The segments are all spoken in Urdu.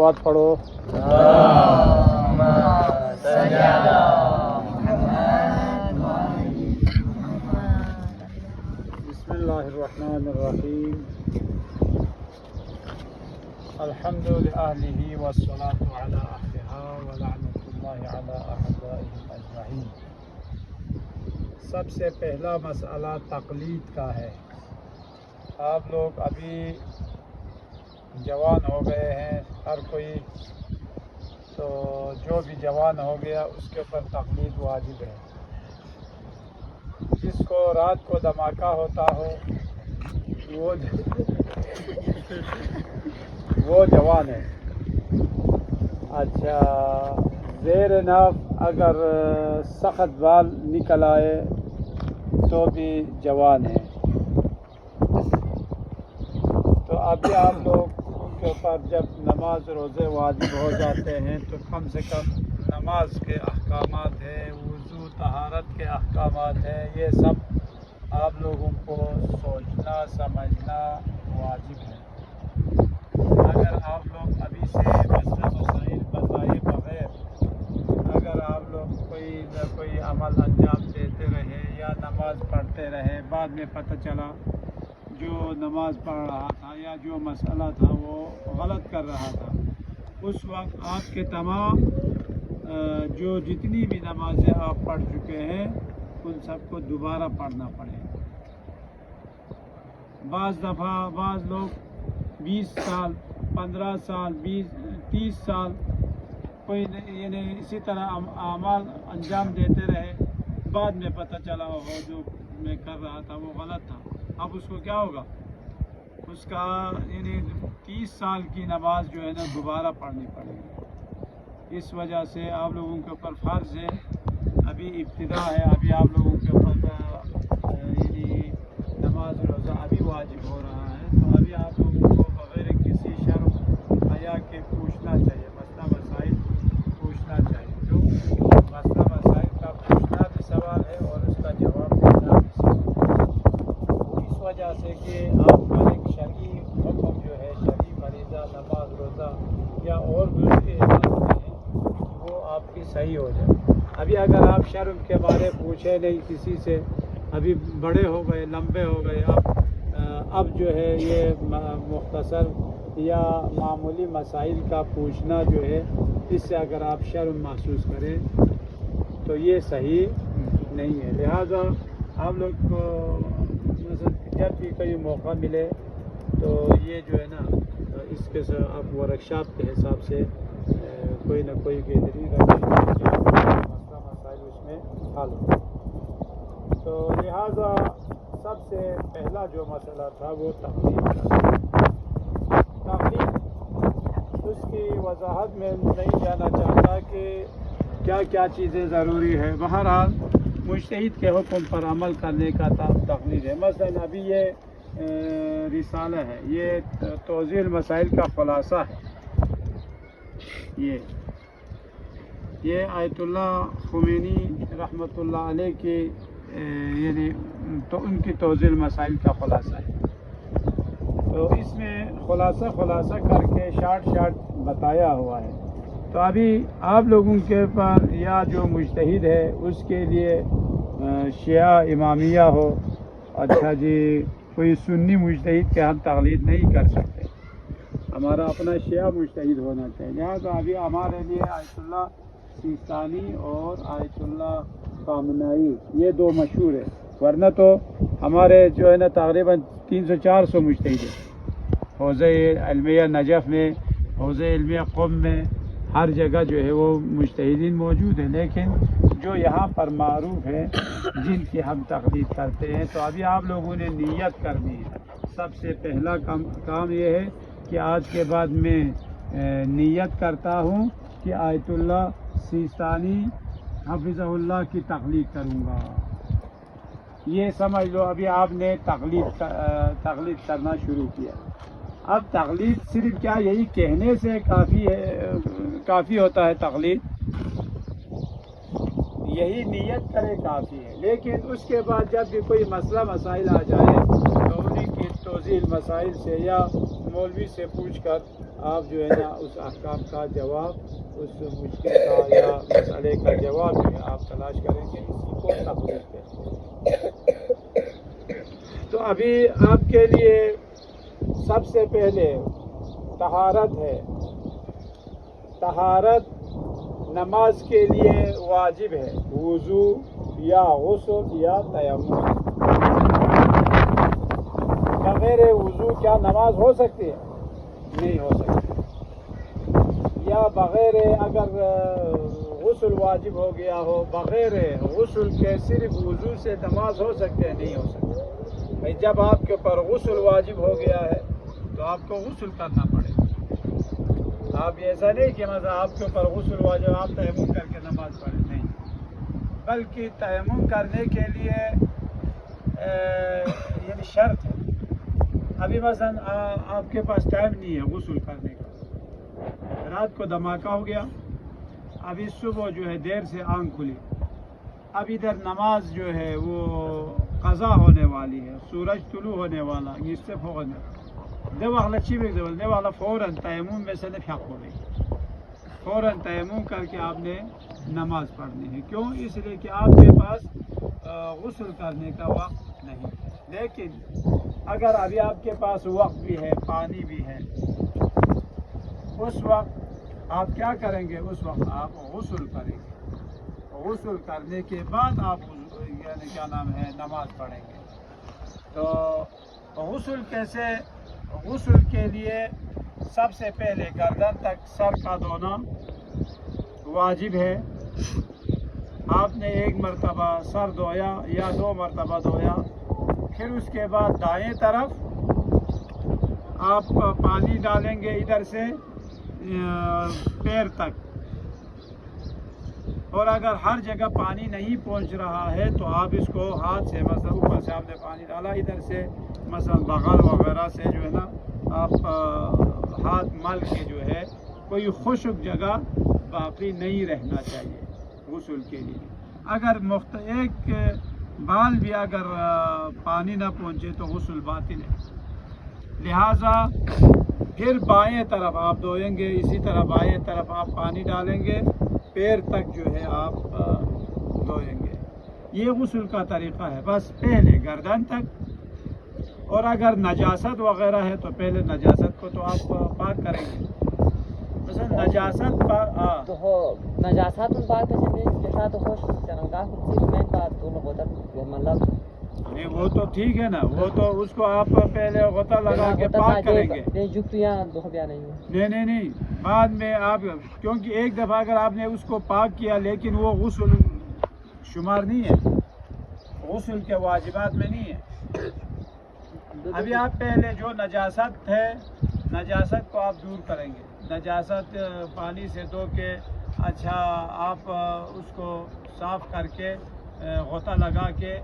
بات پڑھو بسم اللہ الرحمن الرحیم الحمد للہ والصلاة علی اہلہا ولعنۃ اللہ علی اعدائہم اجمعین۔ سب سے پہلا مسئلہ تقلید کا ہے۔ آپ لوگ ابھی جوان ہو گئے ہیں، ہر کوئی، تو جو بھی جوان ہو گیا اس کے اوپر تقلید واجب ہے۔ جس کو رات کو دھماکہ ہوتا ہو وہ جوان ہے۔ اچھا، زیر ناف اگر سخت بال نکل آئے تو بھی جوان ہے۔ تو ابھی آپ لوگ کے اوپر جب نماز روزے واجب ہو جاتے ہیں تو کم سے کم نماز کے احکامات ہیں، وضو طہارت کے احکامات ہیں، یہ سب آپ لوگوں کو سوچنا سمجھنا واجب ہے۔ اگر آپ لوگ ابھی سے مسئلہ مسائل بتائے بغیر اگر آپ لوگ کوئی عمل انجام دیتے رہے یا نماز پڑھتے رہے، بعد میں پتہ چلا جو نماز پڑھ رہا تھا یا جو مسئلہ تھا وہ غلط کر رہا تھا، اس وقت آپ کے تمام جو جتنی بھی نمازیں آپ پڑھ چکے ہیں ان سب کو دوبارہ پڑھنا پڑے۔ بعض دفعہ بعض لوگ 20 سال 15 سال 30 سال کوئی یعنی اسی طرح اعمال انجام دیتے رہے، بعد میں پتہ چلا وہ جو میں کر رہا تھا وہ غلط تھا۔ اب اس کو کیا ہوگا؟ اس کا یعنی 30 سال کی نماز جو ہے نا دوبارہ پڑھنی پڑے گی۔ اس وجہ سے آپ لوگوں کے اوپر فرض ہے، ابھی ابتدا ہے، ابھی آپ لوگوں کے اوپر یعنی نماز روزہ ابھی واجب ہو رہا ہے، تو ابھی آپ لوگوں کو بغیر کسی شرم حیا کے پوچھنا چاہیے، مسئلہ مسائل پوچھنا چاہیے۔ جو مسئلہ مسائل کا پوچھنا بھی سوال ہے اور اس کا جواب دینا بھی سوال ہے، اس وجہ سے کہ آپ کا ایک شرعی حکم جو ہے، شرعی فریضہ نماز روزہ یا اور دوسری عبادتیں ہیں، وہ آپ کی صحیح ہو جائے۔ ابھی اگر آپ شرم کے بارے پوچھے نہیں کسی سے، ابھی بڑے ہو گئے لمبے ہو گئے، اب جو ہے یہ مختصر یا معمولی مسائل کا پوچھنا جو ہے، اس سے اگر آپ شرم محسوس کریں تو یہ صحیح نہیں ہے۔ لہذا آپ لوگ کو جب بھی کوئی موقع ملے تو یہ جو ہے نا اس کے ساتھ آپ ورکشاپ کے حساب سے کوئی نہ کوئی گیدرنگ رکھیں، مسئلہ مسائل اس میں حل ہو۔ تو لہذا سب سے پہلا جو مسئلہ تھا وہ تقلید کا تھا۔ تقلید اس کی وضاحت میں نہیں جانا چاہتا کہ کیا کیا چیزیں ضروری ہے، بہرحال مجتہد کے حکم پر عمل کرنے کا تقلید ہے۔ مثلا ابھی یہ رسالہ ہے، یہ توضیح المسائل کا خلاصہ ہے۔ یہ آیت اللہ خمینی رحمۃ اللہ علیہ کی یعنی تو ان کی توضیح المسائل کا خلاصہ ہے۔ تو اس میں خلاصہ کر کے شارٹ بتایا ہوا ہے۔ تو ابھی آپ لوگوں کے پاس یا جو مجتہد ہے اس کے لیے شیعہ امامیہ ہو، اچھا جی، کوئی سنی مجتہد کے ہم تقلید نہیں کر سکتے، ہمارا اپنا شیعہ مجتہد ہونا چاہیے۔ لہٰذا ابھی ہمارے لیے آیت اللہ سیستانی اور آیت اللہ خامنائی یہ دو مشہور ہے، ورنہ تو ہمارے جو ہے نا تقریباً 300-400 مجتہد ہیں، حوزہ علمیہ نجف میں، حوزہ علمیہ قم میں، ہر جگہ جو ہے وہ مجتہدین موجود ہیں، لیکن جو یہاں پر معروف ہیں جن کی ہم تقلید کرتے ہیں، تو ابھی آپ لوگوں نے نیت کرنی ہے۔ سب سے پہلا کام یہ ہے کہ آج کے بعد میں نیت کرتا ہوں کہ آیت اللہ سیستانی حفظہ اللہ کی تقلید کروں گا۔ یہ سمجھ لو ابھی آپ نے تقلید کرنا شروع کیا۔ اب تقلید صرف کیا یہی کہنے سے کافی ہوتا ہے؟ تقلید یہی نیت کرے کافی ہے، لیکن اس کے بعد جب بھی کوئی مسئلہ مسائل آ جائے تو انہیں کی توضیح مسائل سے یا مولوی سے پوچھ کر آپ جو ہے نا اس احکام کا جواب، اس مشکل کا یا مسئلے کا جواب جو ہے آپ تلاش کریں گے اسی کو تفریح پہ۔ تو ابھی آپ کے لیے سب سے پہلے طہارت ہے۔ طہارت نماز کے لیے واجب ہے، وضو یا غسل یا تیمم۔ بغیر وضو کیا نماز ہو سکتی ہے؟ نہیں ہو سکتی۔ یا بغیر اگر غسل واجب ہو گیا ہو، بغیر غسل کے صرف وضو سے نماز ہو سکتے ہیں؟ نہیں ہو سکتی۔ بھائی جب آپ کے اوپر غسل واجب ہو گیا ہے تو آپ کو غسل کرنا پڑے گا۔ آپ ایسا نہیں کہ مثلا آپ کے اوپر غسل واجب آپ تیمم کر کے نماز پڑھیں، نہیں، بلکہ تیمم کرنے کے لیے یعنی شرط ہے۔ ابھی مثلا آپ کے پاس ٹائم نہیں ہے غسل کرنے کا، رات کو دھماکہ ہو گیا، ابھی صبح جو ہے دیر سے آنکھ کھلی، اب ادھر نماز جو ہے وہ قضا ہونے والی ہے، سورج طلوع ہونے والا، اس سے فوراً فوراً تیمم میں سے حق ہو گئی، فوراً تیمم کر کے آپ نے نماز پڑھنی ہے۔ کیوں؟ اس لیے کہ آپ کے پاس غسل کرنے کا وقت نہیں ہے۔ لیکن اگر ابھی آپ کے پاس وقت بھی ہے، پانی بھی ہے، اس وقت آپ کیا کریں گے؟ اس وقت آپ غسل کریں گے، غسل کرنے کے بعد آپ یعنی کیا نام ہے نماز پڑھیں گے۔ تو غسل کیسے؟ غسل کے لیے سب سے پہلے گردن تک سر کا دھونا واجب ہے۔ آپ نے ایک مرتبہ سر دھویا یا 2 مرتبہ دھویا، پھر اس کے بعد دائیں طرف آپ پانی ڈالیں گے ادھر سے پیر تک، اور اگر ہر جگہ پانی نہیں پہنچ رہا ہے تو آپ اس کو ہاتھ سے مثلا اوپر سے آپ نے پانی ڈالا، ادھر سے مثلا بغل وغیرہ سے جو ہے نا آپ ہاتھ مل کے جو ہے کوئی خشک جگہ باقی نہیں رہنا چاہیے غسل کے لیے۔ اگر ایک بال بھی اگر پانی نہ پہنچے تو غسل باطل ہے۔ لہٰذا پھر بائیں طرف آپ دھوئیں گے، اسی طرح بائیں طرف آپ پانی ڈالیں گے، پیر تک جو ہے آپ دھوئیں گے۔ یہ غسل کا طریقہ ہے، بس پہلے گردن تک، اور اگر نجاست وغیرہ ہے تو پہلے نجاست کو تو آپ پاک کریں گے۔ مثلا نجاست نجاست پاک نہیں، وہ تو ٹھیک ہے نا، وہ تو اس کو آپ پہلے غطا لگا کے پاک کریں گے۔ نہیں، بعد میں آپ، کیونکہ ایک دفعہ اگر آپ نے اس کو پاک کیا لیکن وہ غسل شمار نہیں ہے، غسل کے واجبات میں نہیں ہے۔ ابھی آپ پہلے جو نجاست ہے، نجاست کو آپ دور کریں گے، نجاست پانی سے دھو کے اچھا آپ اس کو صاف کر کے غطا لگا کے،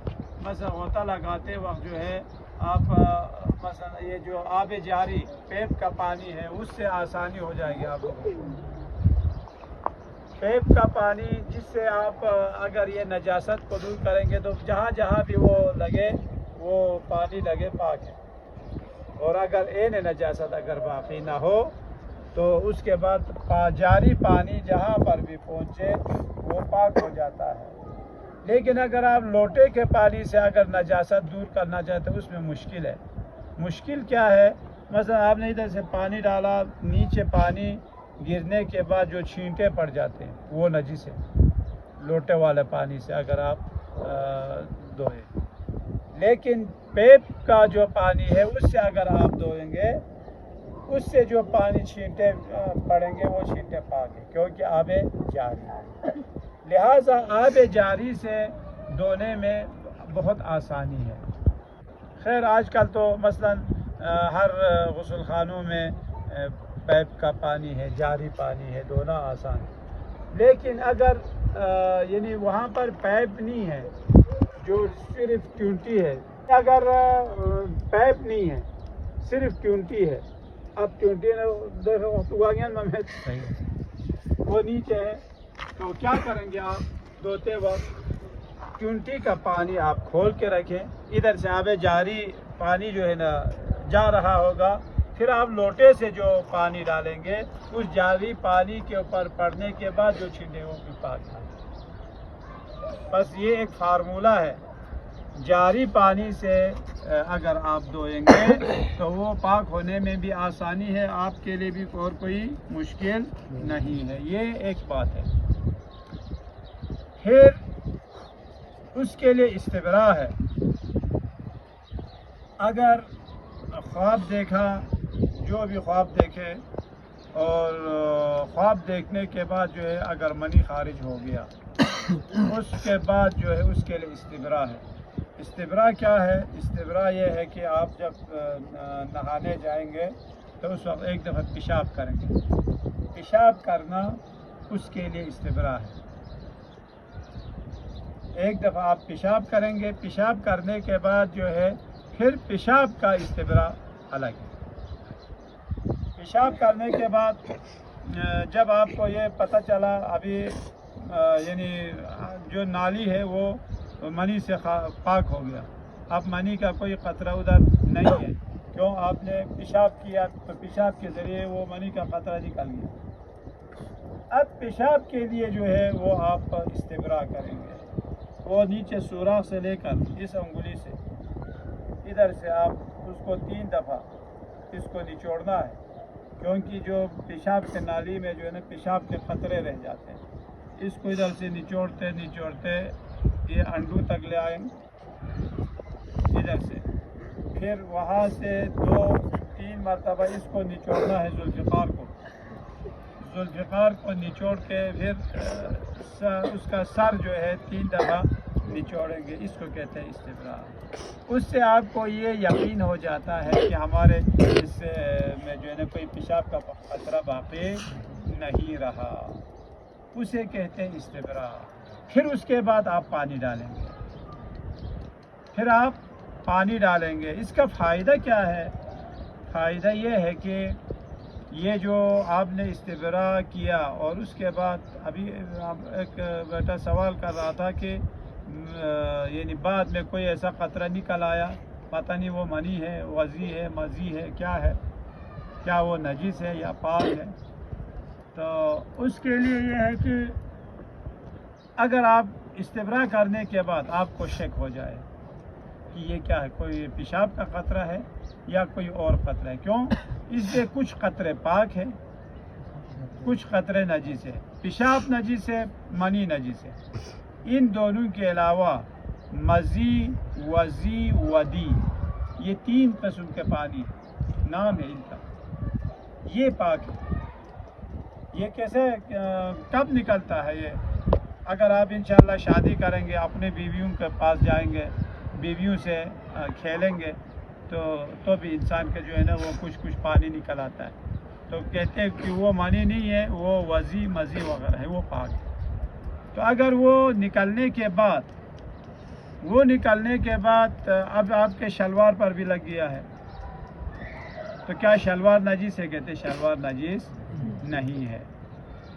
مثلا غطا لگاتے وقت جو ہے آپ مثلا یہ جو آب جاری پیپ کا پانی ہے اس سے آسانی ہو جائے گی آپ کو۔ پیپ کا پانی جس سے آپ اگر یہ نجاست کو دور کریں گے تو جہاں جہاں بھی وہ لگے وہ پانی لگے پاک ہے، اور اگر نجاست اگر باقی نہ ہو تو اس کے بعد جاری پانی جہاں پر بھی پہنچے وہ پاک ہو جاتا ہے۔ لیکن اگر آپ لوٹے کے پانی سے اگر نجاست دور کرنا چاہتے ہیں اس میں مشکل ہے۔ مشکل کیا ہے؟ مثلا آپ نے ادھر سے پانی ڈالا، نیچے پانی گرنے کے بعد جو چھینٹے پڑ جاتے ہیں وہ نجس ہے، لوٹے والے پانی سے اگر آپ دھوئیں۔ لیکن پیپ کا جو پانی ہے اس سے اگر آپ دھوئیں گے، اس سے جو پانی چھینٹے پڑیں گے وہ چھینٹے پاک ہے، کیونکہ آب جاری ہے۔ لہٰذا آب جاری سے دھونے میں بہت آسانی ہے۔ خیر آج کل تو مثلا ہر غسل خانوں میں پیپ کا پانی ہے، جاری پانی ہے، دھونا آسان ہے۔ لیکن اگر یعنی وہاں پر پیپ نہیں ہے، جو صرف ٹونٹی ہے، اگر پیپ نہیں ہے صرف ٹونٹی ہے، اب ٹونٹی وہ نیچے ہے تو کیا کریں گے آپ؟ دھوتے وقت ٹونٹی کا پانی آپ کھول کے رکھیں، ادھر سے آب جاری پانی جو ہے نا جا رہا ہوگا، پھر آپ لوٹے سے جو پانی ڈالیں گے اس جاری پانی کے اوپر پڑنے کے بعد جو چھینٹے وہ بھی پاک ہیں۔ بس یہ ایک فارمولہ ہے، جاری پانی سے اگر آپ دھوئیں گے تو وہ پاک ہونے میں بھی آسانی ہے، آپ کے لیے بھی اور کوئی مشکل نہیں ہے۔ یہ ایک بات ہے۔ پھر اس کے لیے استبراء ہے۔ اگر خواب دیکھا، جو بھی خواب دیکھے اور خواب دیکھنے کے بعد جو ہے اگر منی خارج ہو گیا اس کے بعد جو ہے اس کے لیے استبراء ہے۔ استبراء کیا ہے؟ استبراء یہ ہے کہ آپ جب نہانے جائیں گے تو اس وقت ایک دفعہ پیشاب کریں گے۔ پیشاب کرنا اس کے لیے استبراء ہے۔ ایک دفعہ آپ پیشاب کریں گے، پیشاب کرنے کے بعد جو ہے پھر پیشاب کا استبراء الگ ہے۔ پیشاب کرنے کے بعد جب آپ کو یہ پتہ چلا ابھی یعنی جو نالی ہے وہ منی سے پاک ہو گیا، اب منی کا کوئی قطرہ ادھر نہیں ہے، کیوں؟ آپ نے پیشاب کیا تو پیشاب کے ذریعے وہ منی کا قطرہ نکل گیا۔ اب پیشاب کے لیے جو ہے وہ آپ استبراء کریں گے۔ وہ نیچے سوراخ سے لے کر اس انگلی سے ادھر سے آپ اس کو 3 دفعہ اس کو نچوڑنا ہے، کیونکہ جو پیشاب کے نالی میں جو ہے نا پیشاب کے قطرے رہ جاتے ہیں۔ اس کو ادھر سے نچوڑتے نچوڑتے یہ انڈو تک لے آئیں گے ادھر سے، پھر وہاں سے 2-3 مرتبہ اس کو نچوڑنا ہے ذوالفقار کو۔ ذوالفقار کو نچوڑ کے پھر اس کا سر جو ہے 3 دفعہ نچوڑیں گے، اس کو کہتے ہیں استبراء۔ اس سے آپ کو یہ یقین ہو جاتا ہے کہ ہمارے اس میں جو ہے نا کوئی پیشاب کا قطرہ باقی نہیں رہا، اسے کہتے ہیں استبراء۔ پھر اس کے بعد آپ پانی ڈالیں گے، پھر آپ پانی ڈالیں گے۔ اس کا فائدہ کیا ہے؟ فائدہ یہ ہے کہ یہ جو آپ نے استبراء کیا اور اس کے بعد ابھی ایک بیٹا سوال کر رہا تھا کہ یعنی بعد میں کوئی ایسا قطرہ نکل آیا، پتہ نہیں وہ منی ہے، وضی ہے، مزی ہے، کیا ہے، کیا وہ نجس ہے یا پاک ہے؟ تو اس کے لیے یہ ہے کہ اگر آپ استبراء کرنے کے بعد آپ کو شک ہو جائے کہ یہ کیا ہے، کوئی پیشاب کا قطرہ ہے یا کوئی اور قطرہ ہے، کیوں؟ اس سے کچھ قطرے پاک ہے، کچھ قطرے نجس ہے۔ پیشاب نجس ہے، منی نجس ہے۔ ان دونوں کے علاوہ مزی، وضی، ودی، یہ 3 قسم کے پانی نام ہے ان کا، یہ پاک ہے۔ یہ کیسے کب نکلتا ہے؟ یہ اگر آپ انشاءاللہ شادی کریں گے، اپنے بیویوں کے پاس جائیں گے، بیویوں سے کھیلیں گے تو بھی انسان کے جو ہے نا وہ کچھ پانی نکل آتا ہے، تو کہتے ہیں کہ وہ منی نہیں ہے، وہ وضی، مزی وغیرہ ہے، وہ پاک ہے۔ تو اگر وہ نکلنے کے بعد اب آپ کے شلوار پر بھی لگ گیا ہے تو کیا شلوار نجس ہے؟ کہتے شلوار نجس نہیں ہے۔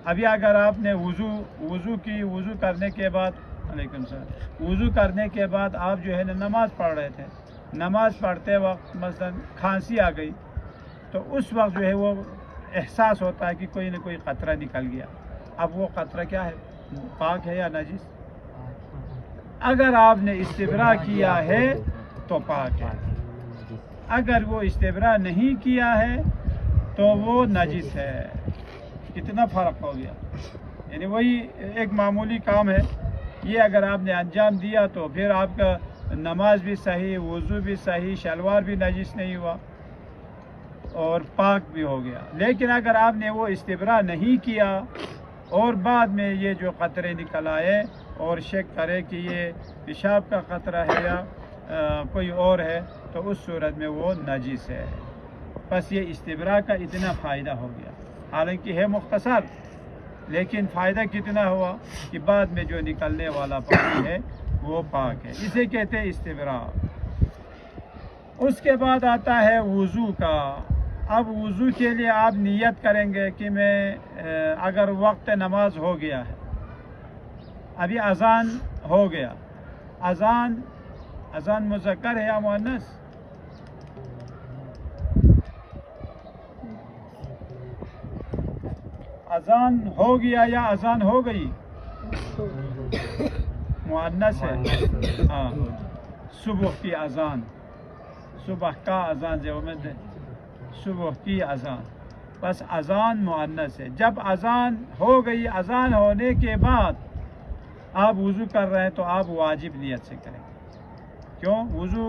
ابھی اگر آپ نے وضو کرنے کے بعد علیکم السلام، وضو کرنے کے بعد آپ جو ہے نا نماز پڑھ رہے تھے، نماز پڑھتے وقت مثلا کھانسی آ گئی تو اس وقت جو ہے وہ احساس ہوتا ہے کہ کوئی نہ کوئی قطرہ نکل گیا، اب وہ قطرہ کیا ہے؟ پاک ہے یا نجس؟ اگر آپ نے استبراء کیا ہے تو پاک ہے، اگر وہ استبراء نہیں کیا ہے تو وہ نجس ہے۔ کتنا فرق ہو گیا؟ یعنی وہی ایک معمولی کام ہے، یہ اگر آپ نے انجام دیا تو پھر آپ کا نماز بھی صحیح، وضو بھی صحیح، شلوار بھی نجس نہیں ہوا اور پاک بھی ہو گیا۔ لیکن اگر آپ نے وہ استبراء نہیں کیا اور بعد میں یہ جو قطرے نکل آئے اور شک کرے کہ یہ پیشاب کا قطرہ ہے یا کوئی اور ہے تو اس صورت میں وہ نجس ہے۔ بس یہ استبراء کا اتنا فائدہ ہو گیا، حالانکہ ہے مختصر، لیکن فائدہ کتنا ہوا کہ بعد میں جو نکلنے والا پانی ہے وہ پاک ہے، اسے کہتے ہیں استبراء۔ اس کے بعد آتا ہے وضو کا۔ اب وضو کے لیے آپ نیت کریں گے کہ میں اگر وقت نماز ہو گیا ہے، ابھی اذان ہو گیا، اذان مذکر ہے یا مؤنث؟ اذان ہو گیا یا اذان ہو گئی؟ مؤنث ہے. ہاں صبح کی اذان، صبح کا اذان جو میں صبح کی اذان، بس اذان مؤنث ہے. جب اذان ہو گئی، اذان ہونے کے بعد آپ وضو کر رہے ہیں تو آپ واجب نیت سے کریں. کیوں؟ وضو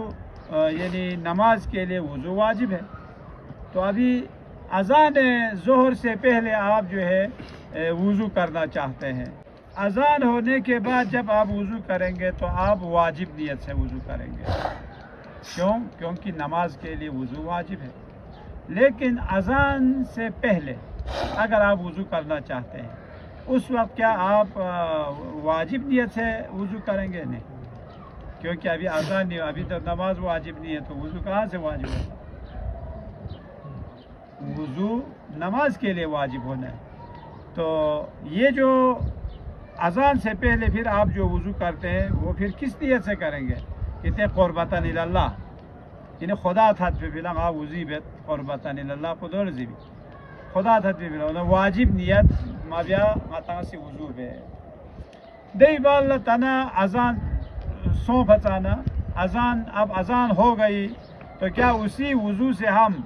یعنی نماز کے لیے وضو واجب ہے. تو ابھی اذان ظہر سے پہلے آپ جو ہے وضو کرنا چاہتے ہیں. اذان ہونے کے بعد جب آپ وضو کریں گے تو آپ واجب نیت سے وضو کریں گے. کیوں؟ کیونکہ نماز کے لیے وضو واجب ہے. لیکن اذان سے پہلے اگر آپ وضو کرنا چاہتے ہیں اس وقت کیا آپ واجب نیت سے وضو کریں گے؟ نہیں، کیونکہ ابھی اذان نہیں، ابھی تو نماز واجب نہیں ہے تو وضو کہاں سے واجب ہوگا؟ وضو نماز کے لیے واجب ہونا ہے. تو یہ جو اذان سے پہلے پھر آپ جو وضو کرتے ہیں وہ پھر کس نیت سے کریں گے؟ کہتے ہیں قربتاً اللہ، یعنی خدا تھا پہ بلا آپ وضی بیت قربتاً اللہ خدا رضی بھی خدا تھا پہ بلا واجب نیت مبیا متا سے وضو ہے. دئی بال تنا اذان سو بچانا اذان، اب اذان ہو گئی تو کیا اسی وضو سے ہم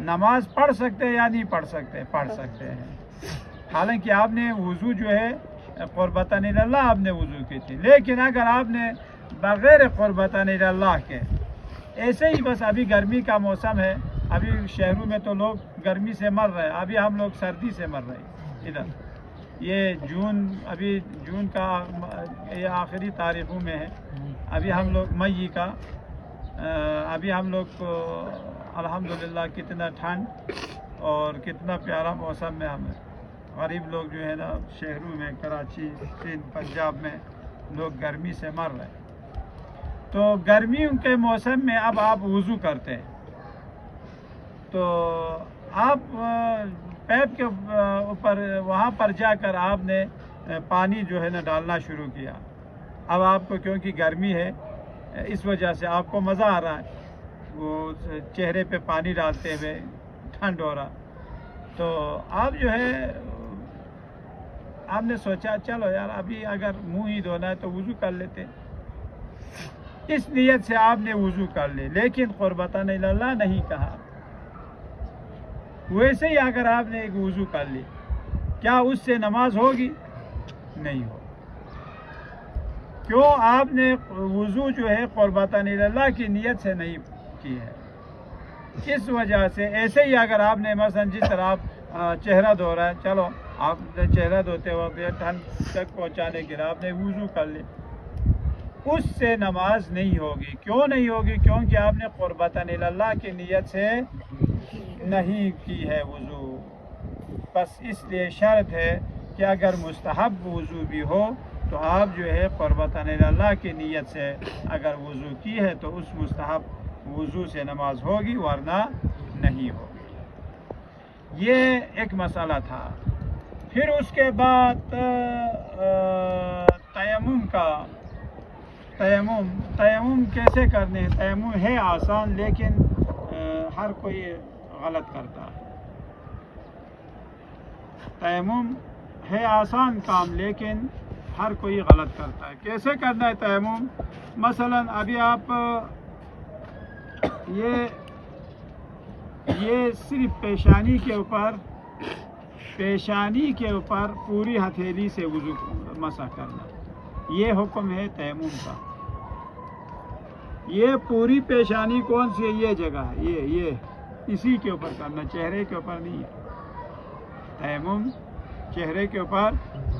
نماز پڑھ سکتے ہیں یا نہیں پڑھ سکتے؟ پڑھ سکتے ہیں. حالانکہ آپ نے وضو جو ہے قربتاً اللہ آپ نے وضو کی تھی. لیکن اگر آپ نے بغیر قربتاً اللہ کے ایسے ہی بس، ابھی گرمی کا موسم ہے، ابھی شہروں میں تو لوگ گرمی سے مر رہے ہیں، ابھی ہم لوگ سردی سے مر رہے ہیں. ادھر یہ ابھی جون کا یہ آخری تاریخوں میں ہے. ابھی ہم لوگ مئی کا، ابھی ہم لوگ کو الحمدللہ کتنا ٹھنڈ اور کتنا پیارا موسم میں ہمیں غریب لوگ جو ہے نا شہروں میں کراچی سندھ پنجاب میں لوگ گرمی سے مر رہے ہیں. تو گرمیوں کے موسم میں اب آپ وضو کرتے ہیں تو آپ پیپ کے اوپر وہاں پر جا کر آپ نے پانی جو ہے نا ڈالنا شروع کیا. اب آپ کو کیونکہ گرمی ہے اس وجہ سے آپ کو مزہ آ رہا ہے وہ چہرے پہ پانی ڈالتے ہوئے، ٹھنڈ ہو رہا. تو آپ جو ہے آپ نے سوچا چلو یار ابھی اگر منہ ہی دھونا ہے تو وضو کر لیتے. اس نیت سے آپ نے وضو کر لی، لیکن قربتاً اللہ نہیں کہا. ویسے ہی اگر آپ نے ایک وضو کر لی، کیا اس سے نماز ہوگی؟ نہیں ہوگی. کیوں؟ آپ نے وضو جو ہے قربتاً اللہ کی نیت سے نہیں کی ہے. اس وجہ سے ایسے ہی اگر آپ نے مثلا جس طرح آپ چہرہ دھو رہا ہے، چلو آپ نے چہرہ دھوتے وقت ٹھنڈ تک پہنچانے کے لیے آپ نے وضو کر لی، اس سے نماز نہیں ہوگی. کیوں نہیں ہوگی؟ کیونکہ آپ نے قربتاً اللہ کی نیت سے نہیں کی ہے وضو. بس اس لیے شرط ہے کہ اگر مستحب وضو بھی ہو تو آپ جو ہے قربتاً اللہ کی نیت سے اگر وضو کی ہے تو اس مستحب وضو سے نماز ہوگی، ورنہ نہیں ہوگی. یہ ایک مسئلہ تھا. پھر اس کے بعد تیمم کا، تیمم کیسے کرنے ہیں؟ تیمم ہے آسان لیکن ہر کوئی غلط کرتا ہے. تیمم ہے آسان کام لیکن ہر کوئی غلط کرتا ہے. کیسے کرنا ہے تیمم؟ مثلا ابھی آپ یہ صرف پیشانی کے اوپر پوری ہتھیلی سے وضو مسح کرنا، یہ حکم ہے تیمم کا. یہ پوری پیشانی کون سی ہے؟ یہ جگہ ہے، یہ اسی کے اوپر کرنا، چہرے کے اوپر نہیں ہے. تیمم چہرے کے اوپر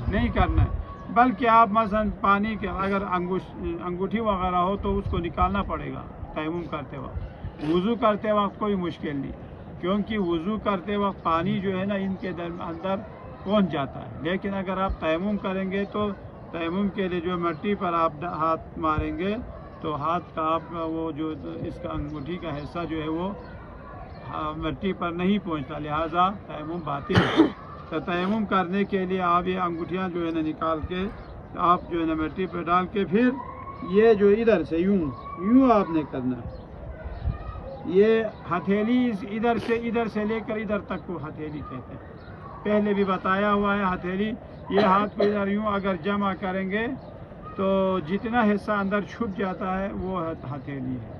نہیں کرنا ہے، بلکہ آپ مثلا پانی کے اگر انگوٹھی وغیرہ ہو تو اس کو نکالنا پڑے گا. تیمم کرتے وقت، وضو کرتے وقت کوئی مشکل نہیں، کیونکہ وضو کرتے وقت پانی جو ہے نا ان کے اندر پہنچ جاتا ہے. لیکن اگر آپ تیمم کریں گے تو تیمم کے لیے جو مٹی پر آپ ہاتھ ماریں گے تو ہاتھ کا آپ کا وہ جو اس کا انگوٹھی کا حصہ جو ہے وہ مٹی پر نہیں پہنچتا، لہٰذا تیمم باطل ہے. تو تیمم کرنے کے لیے آپ یہ انگوٹھیاں جو ہے نا نکال کے آپ جو ہے نا مٹی پہ ڈال کے پھر یہ جو ادھر سے یوں آپ نے کرنا ہے. یہ ہتھیلی ادھر سے لے کر ادھر تک کو ہتھیلی کہتے ہیں. پہلے بھی بتایا ہوا ہے ہتھیلی یہ ہاتھ کو ادھر یوں اگر جمع کریں گے تو جتنا حصہ اندر چھپ جاتا ہے وہ ہتھیلی ہے،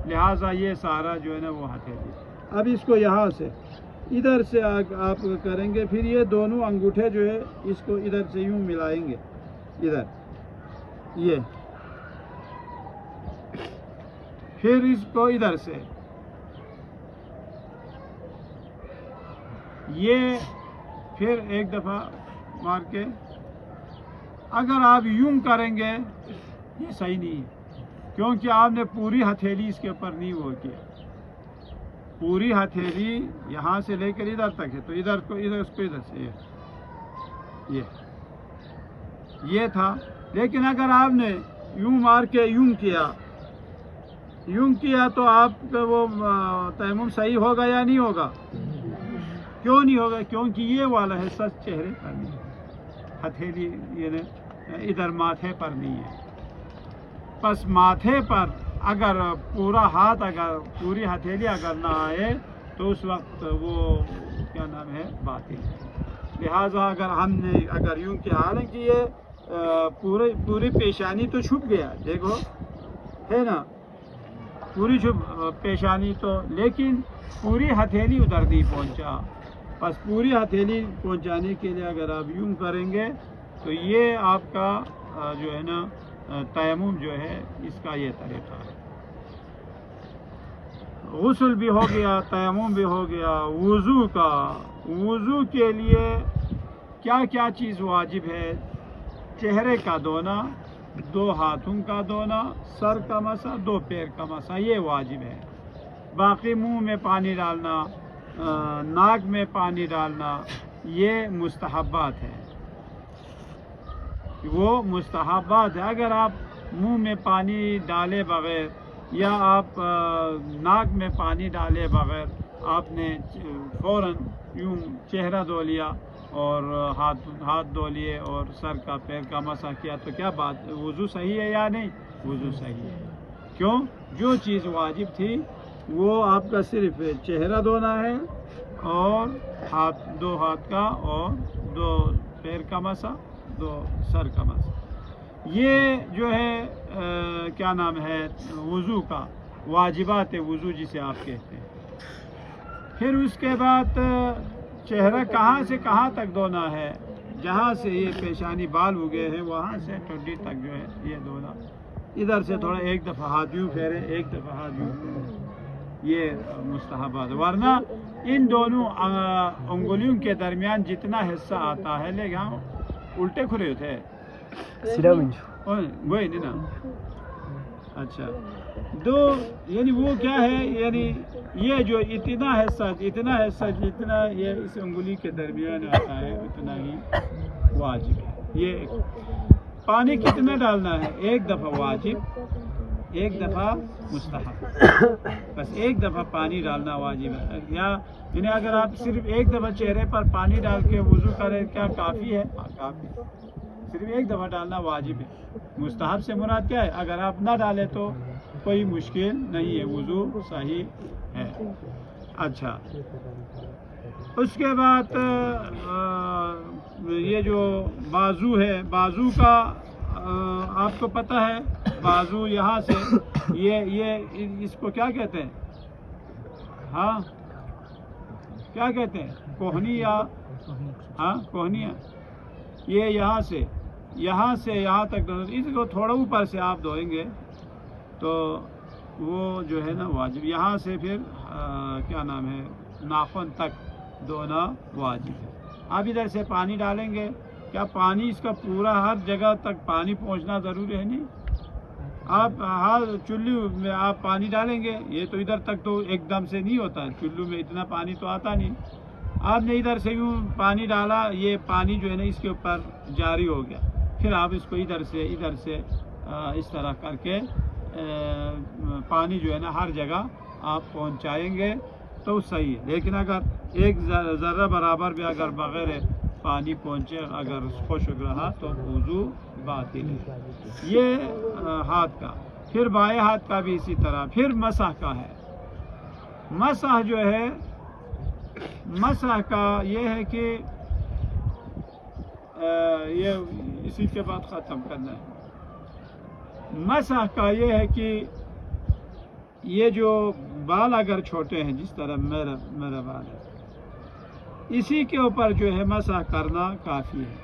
لہٰذا یہ سارا جو ہے نا وہ ہتھیلی ہے۔ اب اس کو یہاں سے ادھر سے آپ کریں گے، پھر یہ دونوں انگوٹھے جو ہے اس کو ادھر سے یوں ملائیں گے، ادھر یہ، پھر اس کو ادھر سے یہ، پھر ایک دفعہ مار کے اگر آپ یوں کریں گے یہ صحیح نہیں ہے، کیونکہ آپ نے پوری ہتھیلی اس کے اوپر نہیں وہ کیا، پوری ہتھیلی یہاں سے لے کر ادھر تک ہے، تو ادھر کو ادھر اس کو ادھر سے یہ تھا۔ لیکن اگر آپ نے یوں مار کے یوں کیا تو آپ کا وہ تیمم صحیح ہوگا یا نہیں ہوگا؟ کیوں نہیں ہوگا؟ کیونکہ یہ والا حصہ چہرے پر نہیں ہے، ہتھیلی یعنی ادھر ماتھے پر نہیں ہے۔ پس ماتھے پر اگر پورا ہاتھ، اگر پوری ہتھیلی اگر نہ آئے تو اس وقت وہ کیا نام ہے باطل ہے۔ لہٰذا اگر ہم نے اگر یوں کیا، حالانکہ یہ پوری پیشانی تو چھپ گیا، دیکھو ہے نا، پوری پیشانی تو، لیکن پوری ہتھیلی ادھر نہیں پہنچا۔ بس پوری ہتھیلی پہنچانے کے لیے اگر آپ یوں کریں گے تو یہ آپ کا جو ہے نا تیمم جو ہے اس کا یہ طریقہ ہے۔ غسل بھی ہو گیا، تیمم بھی ہو گیا۔ وضو کا، وضو کے لیے کیا کیا چیز واجب ہے؟ چہرے کا دھونا، 2 ہاتھوں کا دھونا، سر کا مسح، 2 پیر کا مسح، یہ واجب ہے۔ باقی منہ میں پانی ڈالنا، ناک میں پانی ڈالنا، یہ مستحبات ہے، وہ مستحبات ہے۔ اگر آپ منہ میں پانی ڈالے بغیر یا آپ ناک میں پانی ڈالے بغیر آپ نے فوراً یوں چہرہ دھو لیا اور ہاتھ دھو لیے اور سر کا پیر کا مسح کیا تو کیا بات، وضو صحیح ہے یا نہیں؟ وضو صحیح ہے۔ کیوں؟ جو چیز واجب تھی وہ آپ کا صرف چہرہ دھونا ہے اور 2 ہاتھ کا اور 2 پیر کا مسح، 2 سر کا مسح، یہ جو ہے کیا نام ہے وضو کا واجبات وضو جسے آپ کہتے ہیں۔ پھر اس کے بعد چہرہ کہاں سے کہاں تک دھونا ہے؟ جہاں سے یہ پیشانی بال اگے ہیں وہاں سے ٹھڈی تک جو ہے یہ دھونا، ادھر سے تھوڑا ایک دفعہ ہاتھ یوں پھیرے، ایک دفعہ ہاتھ یوں پھیرے، یہ مستحبات۔ ورنہ ان دونوں انگلیوں کے درمیان جتنا حصہ آتا ہے، لیکن ہم الٹے کھلے ہوتے ہیں وہی نہیں نا، اچھا یعنی وہ کیا ہے، یعنی یہ جو اتنا حصہ جتنا یہ اس انگلی کے درمیان آتا ہے اتنا ہی واجب ہے۔ یہ پانی کتنا ڈالنا ہے؟ 1 دفعہ واجب، 1 دفعہ مستحب، بس 1 دفعہ پانی ڈالنا واجب ہے۔ یا یعنی اگر آپ صرف 1 دفعہ چہرے پر پانی ڈال کے وضو کریں کیا کافی ہے؟ کافی، صرف 1 دفعہ ڈالنا واجب ہے۔ مستحب سے مراد کیا ہے؟ اگر آپ نہ ڈالیں تو کوئی مشکل نہیں ہے، وضو صحیح ہے۔ اچھا، اس کے بعد یہ جو بازو ہے، بازو کا آپ کو پتہ ہے، بازو یہاں سے یہ اس کو کیا کہتے ہیں؟ ہاں کیا کہتے ہیں؟ کوہنی یا کوہنی، یہ یہاں سے یہاں تک، اس کو تھوڑا اوپر سے آپ دھوئیں گے تو وہ جو ہے نا واجب، یہاں سے پھر کیا نام ہے ناخن تک دھونا واجب ہے۔ آپ ادھر سے پانی ڈالیں گے، کیا پانی اس کا پورا ہر جگہ تک پانی پہنچنا ضروری ہے؟ نہیں، آپ چلو میں آپ پانی ڈالیں گے، یہ تو ادھر تک تو ایک دم سے نہیں ہوتا، چلو میں اتنا پانی تو آتا نہیں، آپ نے ادھر سے یوں پانی ڈالا، یہ پانی جو ہے نا اس کے اوپر جاری ہو گیا، پھر آپ اس کو ادھر سے اس طرح کر کے پانی جو ہے نا ہر جگہ آپ پہنچائیں گے تو صحیح ہے۔ لیکن اگر ایک ذرہ برابر بھی اگر بغیر پانی پہنچے اگر خشک رہا تو وضو باطل ہے۔ یہ ہاتھ کا، پھر بائیں ہاتھ کا بھی اسی طرح۔ پھر مسح کا ہے، مسح جو ہے، مسح کا یہ ہے کہ یہ اسی کے بعد ختم کرنا ہے۔ مسح کا یہ ہے کہ یہ جو بال اگر چھوٹے ہیں، جس طرح میرا بال ہے، اسی کے اوپر جو ہے مسح کرنا کافی ہے۔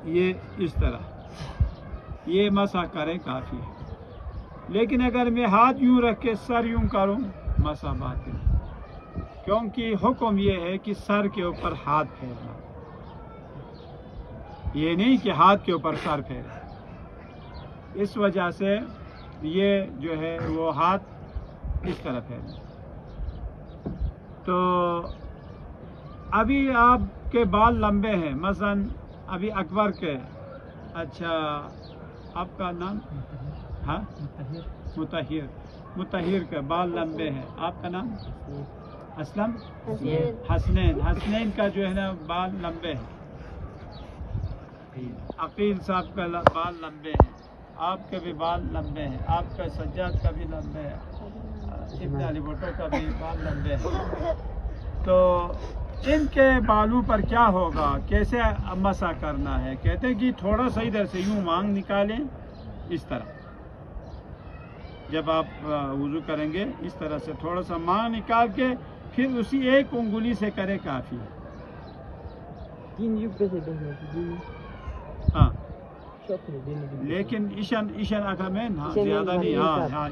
یہ اس طرح یہ مسح کریں کافی ہے۔ لیکن اگر میں ہاتھ یوں رکھ کے سر یوں کروں، مسح باطل ہے، کیونکہ حکم یہ ہے کہ سر کے اوپر ہاتھ پھیرنا، یہ نہیں کہ ہاتھ کے اوپر سر پھیرنا۔ اس وجہ سے یہ جو ہے وہ ہاتھ اس طرح پھیرنا۔ تو ابھی آپ کے بال لمبے ہیں، مثلا ابھی اکبر کے، اچھا آپ کا نام؟ ہاں، مطہر کے بال لمبے ہیں۔ آپ کا نام؟ اسلم؟ حسنین کا جو ہے نا بال لمبے ہیں۔ عقیل صاحب کا بال لمبے ہیں، آپ کے بھی بال لمبے ہیں، آپ کا سجاد کا بھی لمبے ہے، ابن علی بھٹو کا بھی بال لمبے ہیں۔ تو ان کے بالوں پر کیا ہوگا، کیسے مسح کرنا ہے؟ کہتے ہیں کہ تھوڑا سا ادھر سے یوں مانگ نکالیں، اس طرح جب آپ وضو کریں گے اس طرح سے تھوڑا سا مانگ نکال کے پھر اسی ایک انگلی سے کرے کافی ہے۔ ہاں، لیکن ایشن اکمین، ہاں زیادہ نہیں، ہاں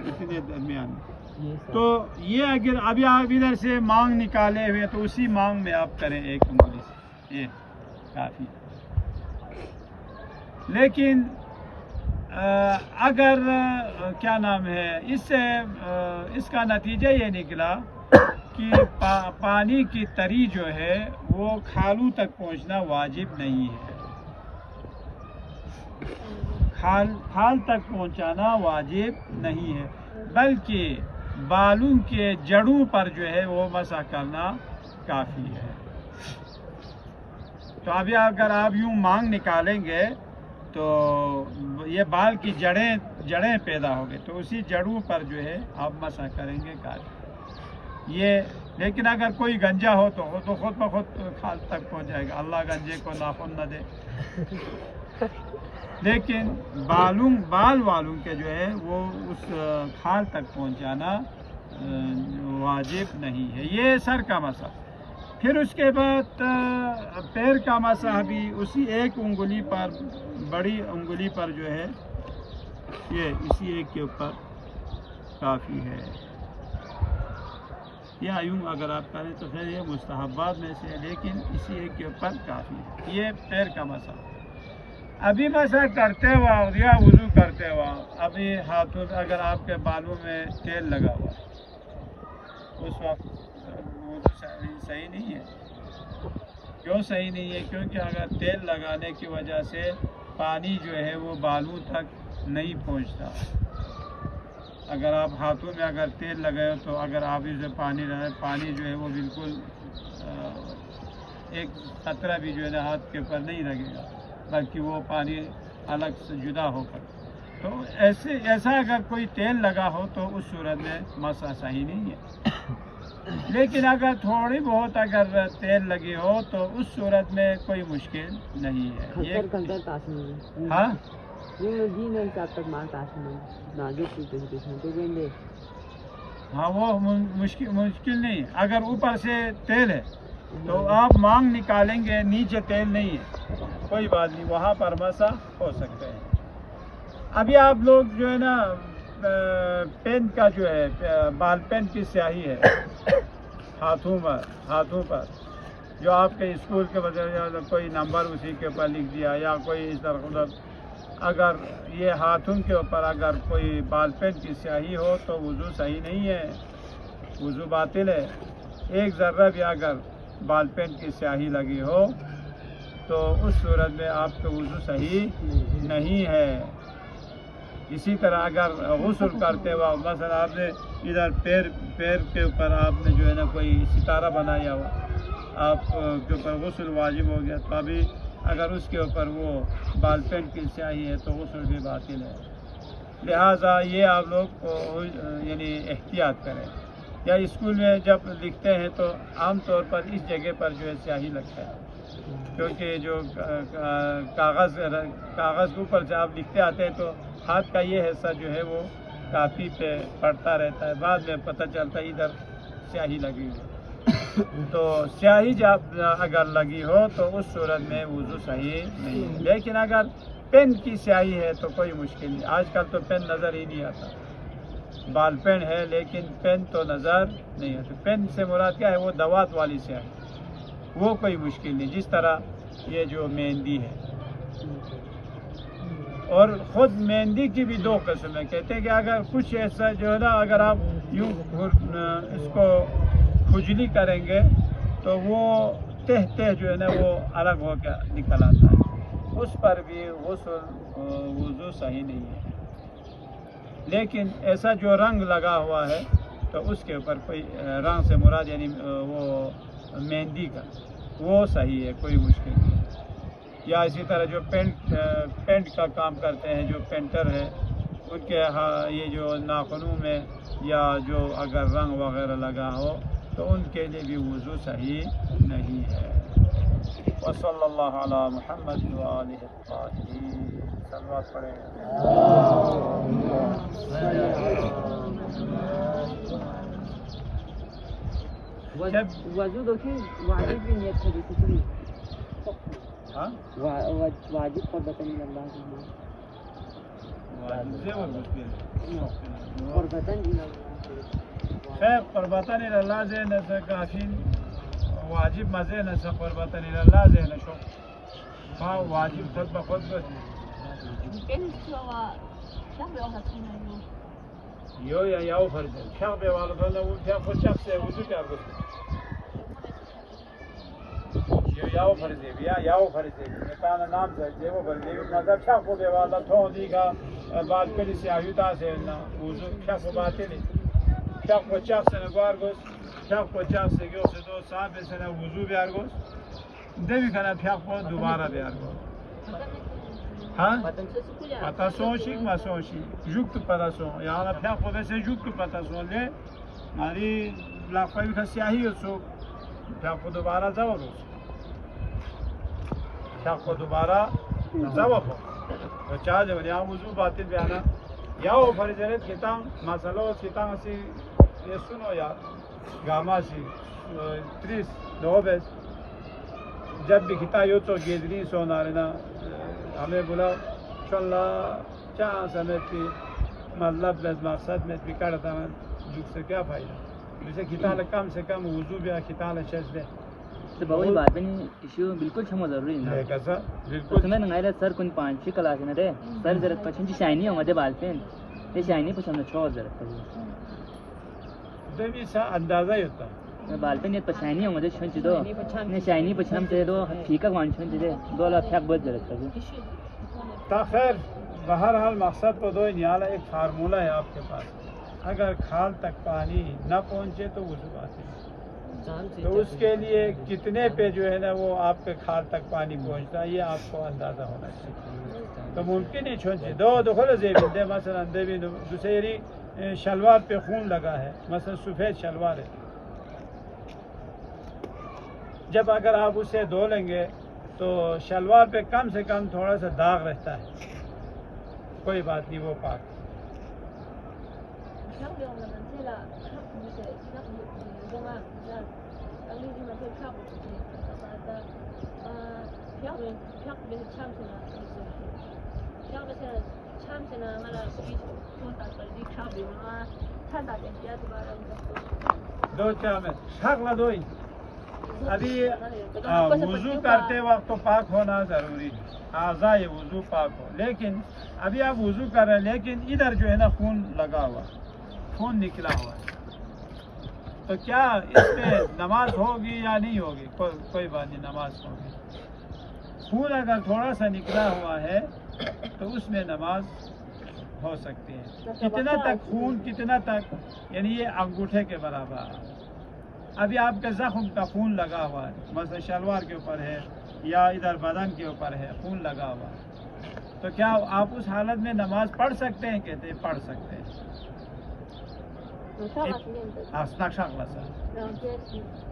اتنے درمیان۔ تو یہ اگر ابھی آپ ادھر سے مانگ نکالے ہوئے تو اسی مانگ میں آپ کریں ایک انگلی سے، یہ کافی ہے۔ لیکن اگر کیا نام ہے، اس کا نتیجہ یہ نکلا کہ پانی کی تری جو ہے وہ کھالوں تک پہنچنا واجب نہیں ہے، کھال تک پہنچانا واجب نہیں ہے، بلکہ بالوں کے جڑوں پر جو ہے وہ مسح کرنا کافی ہے۔ تو ابھی اگر آپ یوں مانگ نکالیں گے تو یہ بال کی جڑیں پیدا ہو گئی، تو اسی جڑوں پر جو ہے آپ مسح کریں گے کافی یہ۔ لیکن اگر کوئی گنجا ہو تو خود بخود کھال تک پہنچ جائے گا، اللہ گنجے کو ناخن نہ دے۔ لیکن بال والوں کے جو ہے وہ اس کھال تک پہنچانا واجب نہیں ہے۔ یہ سر کا مسح۔ پھر اس کے بعد پیر کا مسح بھی اسی ایک انگلی پر، بڑی انگلی پر جو ہے یہ اسی ایک کے اوپر کافی ہے۔ یا یوں اگر آپ کریں تو پھر یہ مستحبات میں سے، لیکن اسی ایک کے اوپر کافی ہے۔ یہ پیر کا مسح۔ ابھی مسح کرتے وقت یا وضو کرتے وقت ابھی ہاتھوں، اگر آپ کے بالوں میں تیل لگا ہوا ہے اس وقت وضو صحیح نہیں ہے۔ کیوں صحیح نہیں ہے؟ کیونکہ اگر تیل لگانے کی وجہ سے پانی جو ہے وہ بالوں تک نہیں پہنچتا۔ اگر آپ ہاتھوں میں اگر تیل لگائے تو اگر آپ اسے پانی جو ہے وہ بالکل ایک قطرہ بھی جو ہے نا ہاتھ کے اوپر نہیں لگے گا، بلکہ وہ پانی الگ سے جدا ہو کر، تو ایسا اگر کوئی تیل لگا ہو تو اس صورت میں مسح صحیح نہیں ہے۔ لیکن اگر تھوڑی بہت اگر تیل لگی ہو تو اس صورت میں کوئی مشکل نہیں ہے۔ ہاں ہاں، وہ مشکل نہیں ہے۔ اگر اوپر سے تیل ہے تو آپ مانگ نکالیں گے، نیچے تیل نہیں ہے، کوئی بات نہیں، وہاں پر مسح ہو سکتے ہیں۔ ابھی آپ لوگ جو ہے نا پین کا جو ہے بال پین کی سیاہی ہے ہاتھوں پر جو آپ کے اسکول کے وجہ کوئی نمبر اسی کے اوپر لکھ دیا یا کوئی اس طرح، اگر یہ ہاتھوں کے اوپر اگر کوئی بال پین کی سیاہی ہو تو وضو صحیح نہیں ہے، وضو باطل ہے۔ ایک ذرہ بھی اگر بال پین کی سیاہی لگی ہو تو اس صورت میں آپ کا وضو صحیح نہیں ہے۔ اسی طرح اگر غسل کرتے وقت مثلا آپ نے ادھر پیر کے اوپر آپ نے جو ہے نا کوئی ستارہ بنایا ہوا، آپ کے اوپر غسل واجب ہو گیا، تو ابھی اگر اس کے اوپر وہ بال پین کی سیاہی ہے تو غسل بھی باطل ہے۔ لہٰذا یہ آپ لوگ کو یعنی احتیاط کریں۔ یا اسکول میں جب لکھتے ہیں تو عام طور پر اس جگہ پر جو ہے سیاہی لگتا ہے، کیونکہ جو کاغذ کے اوپر سے آپ لکھتے آتے ہیں تو ہاتھ کا یہ حصہ جو ہے وہ کاپی پہ پڑتا رہتا ہے، بعد میں پتہ چلتا ہے ادھر سیاہی لگی ہوئی، تو سیاہی جب اگر لگی ہو تو اس صورت میں وضو صحیح نہیں ہے۔ لیکن اگر پین کی سیاہی ہے تو کوئی مشکل نہیں، آج کل تو پین نظر ہی نہیں آتا، بال پین ہے لیکن پین تو نظر نہیں آتی۔ پین سے مراد کیا ہے؟ وہ دوات والی سیاہی، وہ کوئی مشکل نہیں، جس طرح یہ جو مہندی ہے۔ اور خود مہندی کی بھی دو قسم ہے، کہتے ہیں کہ اگر کچھ ایسا جو ہے نا، اگر آپ یوں اس کو کھجلی کریں گے تو وہ تہ جو ہے نا وہ الگ ہو کے نکل آتا ہے، اس پر بھی غسل وضو صحیح نہیں ہے۔ لیکن ایسا جو رنگ لگا ہوا ہے تو اس کے اوپر کوئی رنگ سے مراد یعنی وہ مہندی کا، وہ صحیح ہے، کوئی مشکل نہیں ہے۔ یا اسی طرح جو پینٹ کا کام کرتے ہیں، جو پینٹر ہے، ان کے یہ جو ناخنوں میں یا جو اگر رنگ وغیرہ لگا ہو تو ان کے لیے بھی وضو صحیح نہیں ہے۔ وصلی اللہ علی محمد وآلہ الطاہرین، صلوات پڑھیں۔ وضو دیکھیں واجب بھی نیت ہے جیسے ہاں واجب قربتاً اللہ قربتاً خیر قربتاً اللہ سے نسا کافی واجب مزے نسا قربتاً اللہ سے نشو ما واجب خود بخود بس یو یا یاو فرض ہے شاہ بے والدہ وہ کیا خود شخص ہے وضو کیا گس یاو فرض ہے یا یاو فرض ہے کانا نام سے دیو فرض ہے مذہب شاہ کو بے والدہ تھو دیگا بعد کلی سے آیوتا سے وضو شاہ کو باتے نہیں شاہ کو شخص سے نگوار گس شاہ کو شخص سے گیو سے دو صاحب سے وضو بیار گس دیوی کنا شاہ کو دوبارہ بیار گس ہاں پتا سوچی ما سوچی جوک تو پتا سو یا نا پھیا کو ویسے جوک تو پتا سو لے ماری لاکھوی کا سیاہی ہو سو پھیا کو دوبارہ جاو رو پھیا کو دوبارہ جاو ہو تو چاہ جو یا وضو باطل بیانا یا وہ فرضیت کتاب مسئلہ کتاب اسی یہ سنو یا گاما سی 30 نوبس جب بھی کتا یو تو گیدری سو نارنا ہمیں بلا چلا چاہ سمیت کی مطلب مقصد میں بھی کرتا ہوں جھک سے کیا فائدہ جیسے کتاب کم سے کم وضو بھی کتاب شش دے تو بہت بات نہیں ایشو بالکل چھمو ضروری ہے کیسا بالکل تمہیں نگائے سر کن پانچ کلاس نہ دے سر ضرورت پچھن جی شائنی ہوں دے بال پین یہ شائنی پچھن چھو ضرورت پڑی دے بھی سا اندازہ ہی ہوتا ہے بال پین یہ پچھانی ہوں دے چھن دو نے شائنی پچھن سے دو ٹھیکا وان چھن دے دو لا پھیک بہت ضرورت پڑی تا خیر بہرحال مقصد تو دو نیالا ایک فارمولہ ہے آپ کے پاس اگر کھال تک پانی نہ پہنچے تو وضو باطل تو اس کے لیے کتنے پہ جو ہے نا وہ آپ کے کھال تک پانی پہنچتا ہے یہ آپ کو اندازہ ہونا چاہیے تو ممکن ہی چھوچے دو دخل زیبین دے مثلا دوسری شلوار پہ خون لگا ہے مثلا سفید شلوار ہے جب اگر آپ اسے دھو لیں گے تو شلوار پہ کم سے کم تھوڑا سا داغ رہتا ہے کوئی بات نہیں وہ پاک دو چار میں شاک لا دوئی ابھی وضو کرتے وقت تو پاک ہونا ضروری ہے اعضاء وضو پاک ہو لیکن ابھی آپ وضو کر رہے ہیں لیکن ادھر جو ہے نا خون لگا ہوا خون نکلا ہوا ہے تو کیا اس پہ نماز ہوگی یا نہیں ہوگی کوئی بات نہیں نماز ہوگی خون اگر تھوڑا سا نکلا ہوا ہے تو اس میں نماز ہو سکتی ہے کتنا تک خون کتنا تک یعنی یہ انگوٹھے کے برابر ابھی آپ کے زخم کا خون لگا ہوا ہے مثلا شلوار کے اوپر ہے یا ادھر بدن کے اوپر ہے خون لگا ہوا ہے تو کیا آپ اس حالت میں نماز پڑھ سکتے ہیں کہتے ہیں پڑھ سکتے ہیں Asnak şaklasa.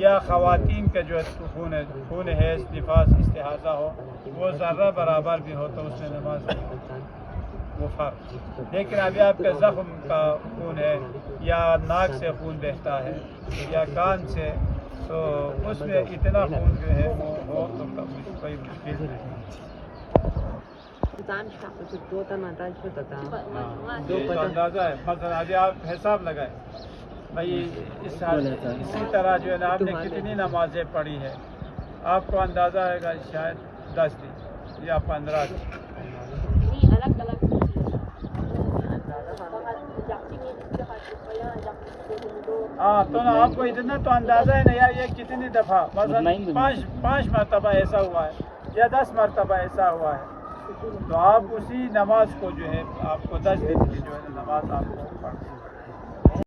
یا خواتین کا جو خون حیض نفاس استحاضہ ہو وہ ذرہ برابر بھی ہو تو اس میں نماز وہ فرق. لیکن ابھی آپ کا زخم کا خون ہے یا ناک سے خون بہتا ہے یا کان سے تو اس میں اتنا خون جو ہے وہ ہو تو کوئی مشکل نہیں. یہ تو اندازہ ہے. مثلا ابھی آپ حساب لگائیں بھائی اسی طرح جو ہے نا آپ نے کتنی نمازیں پڑھی ہے آپ کو اندازہ آئے گا شاید 10 دن یا 15 دن. الگ الگ ہاں تو نا آپ کو اتنا تو اندازہ ہے نا یار یہ کتنی دفعہ مثلا 5 مرتبہ ایسا ہوا ہے یا 10 مرتبہ ایسا ہوا ہے تو آپ اسی نماز کو جو ہے آپ کو 10 دن کی جو ہے نماز آپ کو پڑھیں.